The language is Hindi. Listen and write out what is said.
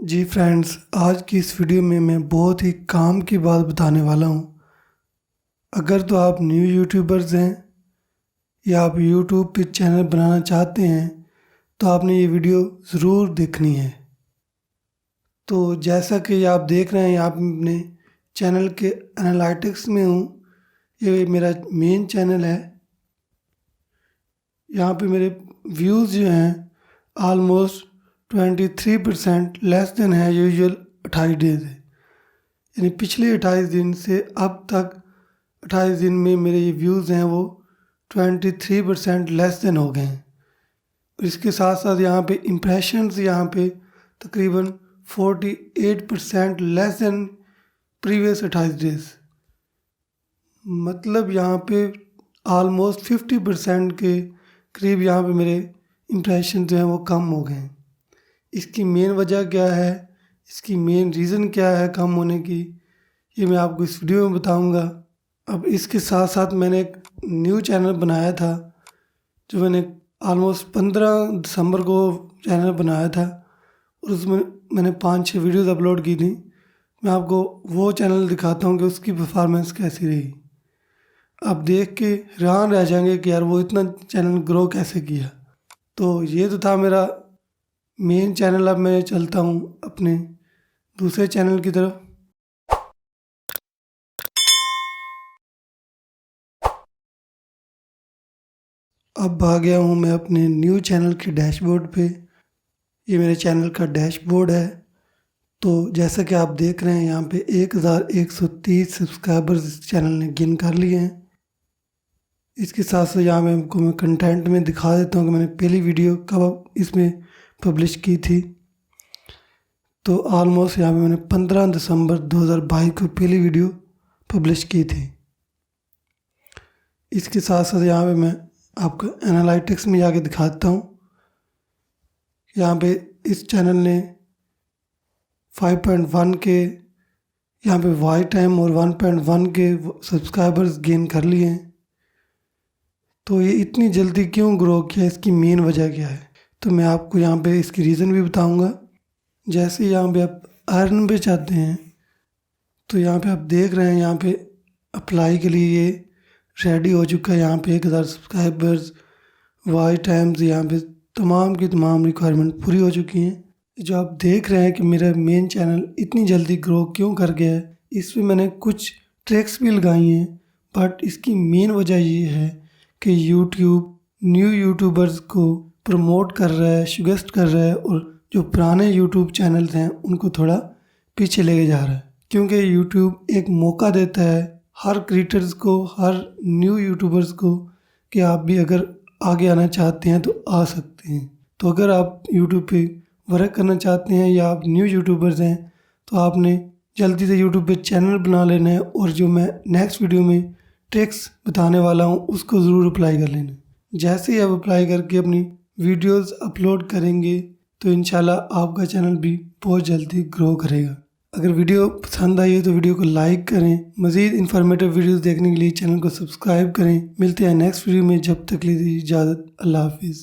जी फ्रेंड्स, आज की इस वीडियो में मैं बहुत ही काम की बात बताने वाला हूँ। अगर तो आप न्यू यूट्यूबर्स हैं या आप यूट्यूब पे चैनल बनाना चाहते हैं तो आपने ये वीडियो ज़रूर देखनी है। तो जैसा कि आप देख रहे हैं, यहाँ पे अपने चैनल के एनालिटिक्स में हूँ। ये मेरा मेन चैनल है। यहाँ पे मेरे व्यूज़ जो हैं आलमोस्ट 23% लेस देन है यूजुअल 28 डेज है। यानी पिछले 28 दिन से अब तक 28 दिन में मेरे ये व्यूज़ हैं वो 23% लेस देन हो गए हैं। और इसके साथ साथ यहाँ पे इम्प्रेशंस यहाँ पे तकरीबन 48% लेस देन प्रीवियस 28 डेज। मतलब यहाँ पे आलमोस्ट 50% के करीब यहाँ पे मेरे इम्प्रेशन जो हैं वो कम हो गए हैं। इसकी मेन वजह क्या है, इसकी मेन रीज़न क्या है कम होने की, ये मैं आपको इस वीडियो में बताऊंगा। अब इसके साथ साथ मैंने एक न्यू चैनल बनाया था, जो मैंने आलमोस्ट 15 दिसंबर को चैनल बनाया था और उसमें मैंने 5-6 वीडियोस अपलोड की थी। मैं आपको वो चैनल दिखाता हूँ कि उसकी परफॉर्मेंस कैसी रही। आप देख के हैरान रह जाएंगे कि यार वो इतना चैनल ग्रो कैसे किया। तो ये तो था मेरा मेन चैनल। अब मैं चलता हूँ अपने दूसरे चैनल की तरफ। अब आ गया हूँ मैं अपने न्यू चैनल के डैशबोर्ड पे। ये मेरे चैनल का डैशबोर्ड है। तो जैसा कि आप देख रहे हैं, यहाँ पे 1130 सब्सक्राइबर्स इस चैनल ने गेन कर लिए हैं। इसके साथ साथ यहाँ मैं आपको मैं कंटेंट में दिखा देता हूँ कि मैंने पहली वीडियो कब इसमें पब्लिश की थी। तो ऑलमोस्ट यहाँ पे मैंने 15 दिसंबर 2022 को पहली वीडियो पब्लिश की थी। इसके साथ साथ यहाँ पे मैं आपको एनालिटिक्स में जाके दिखाता हूँ। यहाँ पे इस चैनल ने 5.1 के यहाँ पे वाई टाइम और 1.1 के सब्सक्राइबर्स गेन कर लिए हैं। तो ये इतनी जल्दी क्यों ग्रो किया, इसकी मेन वजह क्या है, तो मैं आपको यहाँ पे इसकी रीज़न भी बताऊँगा। जैसे यहाँ पे आप अर्न भी चाहते हैं तो यहाँ पे आप देख रहे हैं, यहाँ पे अप्लाई के लिए ये रेडी हो चुका है। यहाँ पे 1000 सब्सक्राइबर्स, वाई टाइम्स, यहाँ पे तमाम की तमाम रिक्वायरमेंट पूरी हो चुकी हैं। जो आप देख रहे हैं कि मेरा मेन चैनल इतनी जल्दी ग्रो क्यों कर गया है, इस पर मैंने कुछ ट्रिक्स भी लगाई हैं। बट इसकी मेन वजह ये है कि यूट्यूब न्यू यूट्यूबर्स को प्रमोट कर रहा है, सजेस्ट कर रहा है, और जो पुराने यूट्यूब चैनल्स हैं उनको थोड़ा पीछे लेके जा रहा है। क्योंकि यूट्यूब एक मौका देता है हर क्रिएटर्स को, हर न्यू यूट्यूबर्स को, कि आप भी अगर आगे आना चाहते हैं तो आ सकते हैं। तो अगर आप यूट्यूब पे वर्क करना चाहते हैं या आप न्यू यूट्यूबर्स हैं तो आपने जल्दी से यूट्यूब पे चैनल बना लेना है, और जो मैं नेक्स्ट वीडियो में ट्रिक्स बताने वाला हूँ उसको ज़रूर अप्लाई कर लेना। जैसे ही आप अप्लाई करके अपनी वीडियोस अपलोड करेंगे तो इंशाल्लाह आपका चैनल भी बहुत जल्दी ग्रो करेगा। अगर वीडियो पसंद आई हो तो वीडियो को लाइक करें। मज़ीद इन्फॉर्मेटिव वीडियोस देखने के लिए चैनल को सब्सक्राइब करें। मिलते हैं नेक्स्ट वीडियो में, जब तक के लिए इजाज़त। अल्लाह हाफिज़।